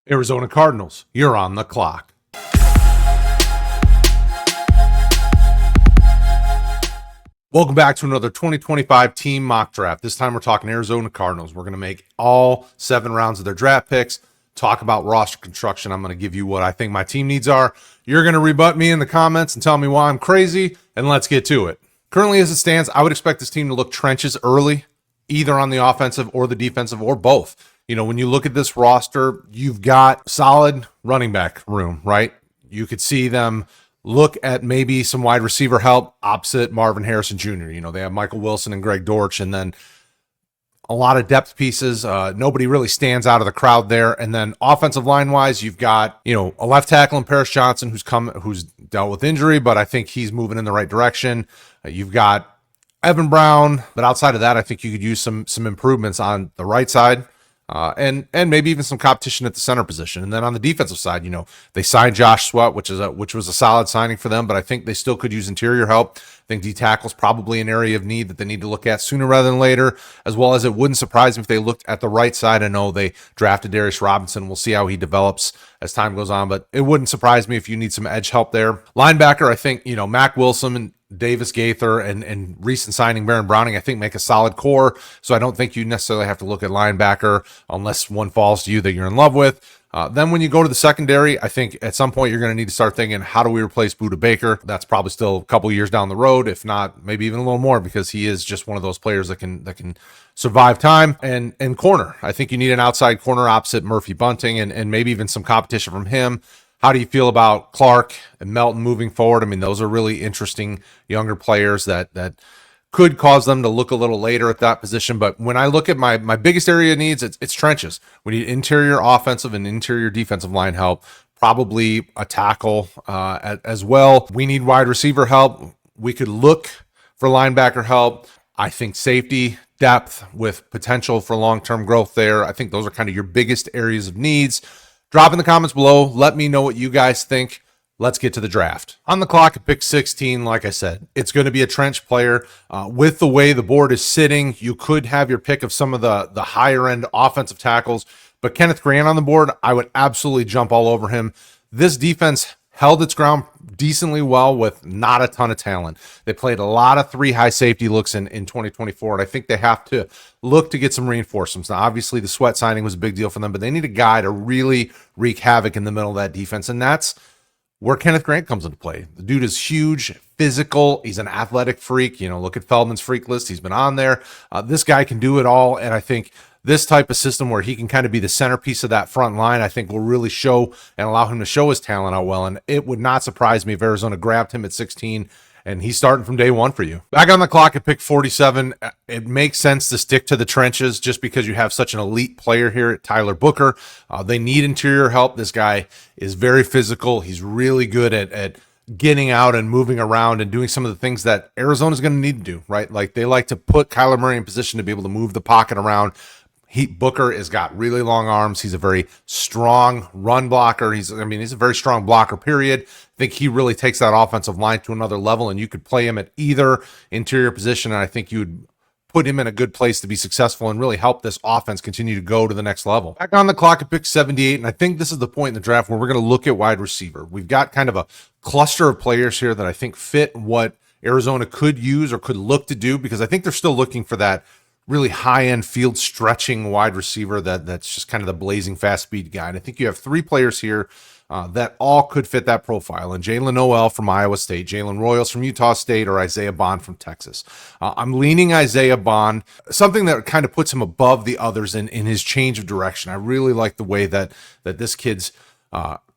Arizona Cardinals, you're on the clock. Welcome back to another 2025 team mock draft. This time we're talking Arizona Cardinals. We're going to make all 7 rounds of their draft picks, talk about roster construction. I'm going to give you what I think my team needs are. You're going to rebut me in the comments and tell me why I'm crazy, and let's get to it. Currently, as it stands, I would expect this team to look trenches early, either on the offensive or the defensive or both. You know, when you look at this roster, you've got solid running back room, right? You could see them look at maybe some wide receiver help opposite Marvin Harrison Jr. You know, they have Michael Wilson and Greg Dortch, and then a lot of depth pieces. Nobody really stands out of the crowd there. And then offensive line wise, you've got, you know, a left tackle in Paris Johnson who's dealt with injury, but I think he's moving in the right direction. You've got Evan Brown, but outside of that, I think you could use some improvements on the right side. And maybe even some competition at the center position. And then on the defensive side, you know, they signed Josh Sweat, which was a solid signing for them, but I think they still could use interior help. I think D tackle's probably an area of need that they need to look at sooner rather than later, as well as it wouldn't surprise me if they looked at the right side. I know they drafted Darius Robinson. We'll see how he develops as time goes on, but it wouldn't surprise me if you need some edge help there. Linebacker, I think, you know, Mac Wilson and Davis Gaither and recent signing Baron Browning, I think, make a solid core. So I don't think you necessarily have to look at linebacker unless one falls to you that you're in love with. Then when you go to the secondary, I think at some point you're going to need to start thinking, how do we replace Budda Baker? That's probably still a couple years down the road, if not maybe even a little more, because he is just one of those players that can survive time. And corner, I think you need an outside corner opposite Murphy Bunting and maybe even some competition from him. How do you feel about Clark and Melton moving forward? I mean, those are really interesting younger players that could cause them to look a little later at that position. But when I look at my biggest area of needs, it's trenches. We need interior offensive and interior defensive line help, probably a tackle as well. We need wide receiver help. We could look for linebacker help. I think safety, depth with potential for long-term growth there. I think those are kind of your biggest areas of needs. Drop in the comments below. Let me know what you guys think. Let's get to the draft. On the clock at pick 16, like I said, it's going to be a trench player. With the way the board is sitting, you could have your pick of some of the higher-end offensive tackles. But Kenneth Grant on the board, I would absolutely jump all over him. This defense held its ground decently well with not a ton of talent. They played a lot of 3 high safety looks in 2024, and I think they have to look to get some reinforcements. Now, obviously, the Sweat signing was a big deal for them, but they need a guy to really wreak havoc in the middle of that defense, and that's where Kenneth Grant comes into play. The dude is huge, physical. He's an athletic freak. You know, look at Feldman's freak list. He's been on there. This guy can do it all, and I think this type of system where he can kind of be the centerpiece of that front line, I think will really show and allow him to show his talent out well. And it would not surprise me if Arizona grabbed him at 16 and he's starting from day one for you. Back on the clock at pick 47, it makes sense to stick to the trenches just because you have such an elite player here at Tyler Booker. They need interior help. This guy is very physical. He's really good at getting out and moving around and doing some of the things that Arizona's going to need to do, right? Like they like to put Kyler Murray in position to be able to move the pocket around. Booker has got really long arms. He's a very strong run blocker. He's a very strong blocker, period. I think he really takes that offensive line to another level, and you could play him at either interior position, and I think you would put him in a good place to be successful and really help this offense continue to go to the next level. Back on the clock at pick 78, and I think this is the point in the draft where we're going to look at wide receiver. We've got kind of a cluster of players here that I think fit what Arizona could use or could look to do, because I think they're still looking for that really high-end field stretching wide receiver that's just kind of the blazing fast speed guy. And I think you have 3 players here that all could fit that profile. And Jalen Noel from Iowa State, Jalen Royals from Utah State, or Isaiah Bond from Texas. I'm leaning Isaiah Bond, something that kind of puts him above the others in his change of direction. I really like the way that this kid's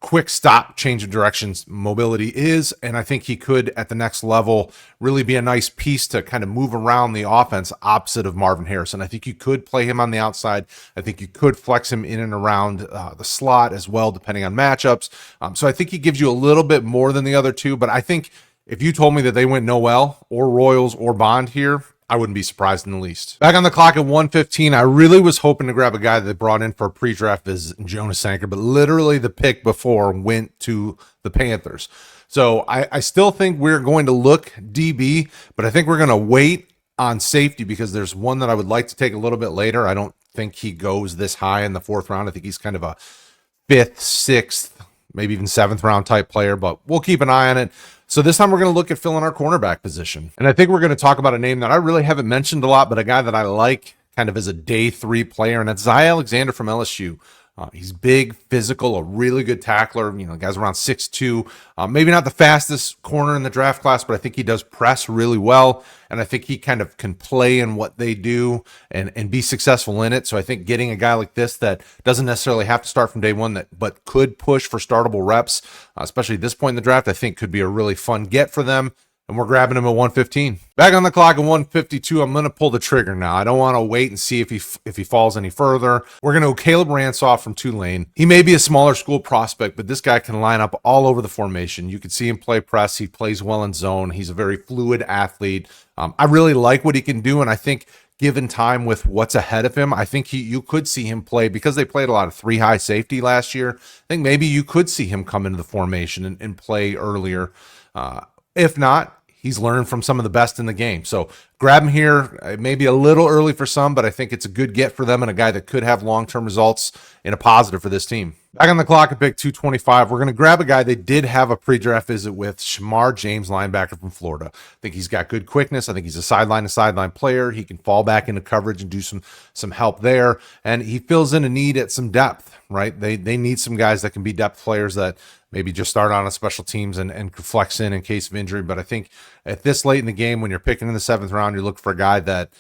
quick stop change of directions mobility is, and I think he could at the next level really be a nice piece to kind of move around the offense opposite of Marvin Harrison. I think you could play him on the outside. I think you could flex him in and around the slot as well, depending on matchups. So I think he gives you a little bit more than the other two, but I think if you told me that they went Noel or Royals or Bond here, I wouldn't be surprised in the least. Back on the clock at 115, I really was hoping to grab a guy that they brought in for a pre-draft as Jonas Sanker, but literally the pick before went to the Panthers. So I still think we're going to look DB, but I think we're going to wait on safety because there's one that I would like to take a little bit later. I don't think he goes this high in the 4th round. I think he's kind of a fifth, sixth, maybe even seventh round type player, but we'll keep an eye on it. So this time we're going to look at filling our cornerback position. And I think we're going to talk about a name that I really haven't mentioned a lot, but a guy that I like kind of as a day 3 player, and that's Zy Alexander from LSU. He's big, physical, a really good tackler. You know, the guy's around 6'2". Maybe not the fastest corner in the draft class, but I think he does press really well. And I think he kind of can play in what they do and be successful in it. So I think getting a guy like this that doesn't necessarily have to start from day one, but could push for startable reps, especially at this point in the draft, I think could be a really fun get for them. And we're grabbing him at 115. Back on the clock at 152, I'm going to pull the trigger now. I don't want to wait and see if he falls any further. We're going to go Caleb Ransoff from Tulane. He may be a smaller school prospect, but this guy can line up all over the formation. You can see him play press. He plays well in zone. He's a very fluid athlete. I really like what he can do, and I think given time with what's ahead of him, I think you could see him play, because they played a lot of 3 high safety last year. I think maybe you could see him come into the formation and play earlier. If not, he's learned from some of the best in the game. So grab him here. It may be a little early for some, but I think it's a good get for them and a guy that could have long-term results in a positive for this team. Back on the clock at pick 225, we're going to grab a guy they did have a pre-draft visit with, Shamar James, linebacker from Florida. I think he's got good quickness. I think he's a sideline-to-sideline player. He can fall back into coverage and do some help there. And he fills in a need at some depth, right? They need some guys that can be depth players that maybe just start on a special teams and could flex in case of injury. But I think at this late in the game, when you're picking in the 7th round, you're looking for a guy that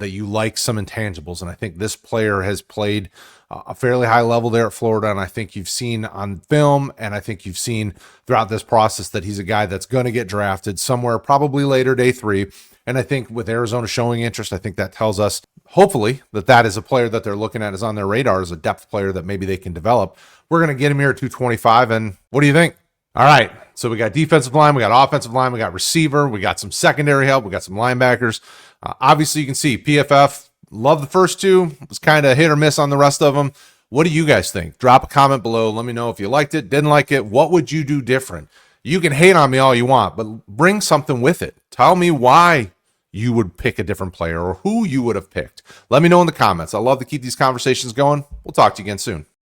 you like some intangibles. And I think this player has played a fairly high level there at Florida. And I think you've seen on film, and I think you've seen throughout this process, that he's a guy that's going to get drafted somewhere probably later, day 3. And I think with Arizona showing interest, I think that tells us, hopefully, that is a player that they're looking at, is on their radar as a depth player that maybe they can develop. We're going to get him here at 225. And what do you think? All right. So we got defensive line, we got offensive line, we got receiver, we got some secondary help, we got some linebackers. Obviously, you can see PFF, love the first 2. It was kind of hit or miss on the rest of them. What do you guys think? Drop a comment below. Let me know if you liked it, didn't like it. What would you do different? You can hate on me all you want, but bring something with it. Tell me why you would pick a different player or who you would have picked. Let me know in the comments. I love to keep these conversations going. We'll talk to you again soon.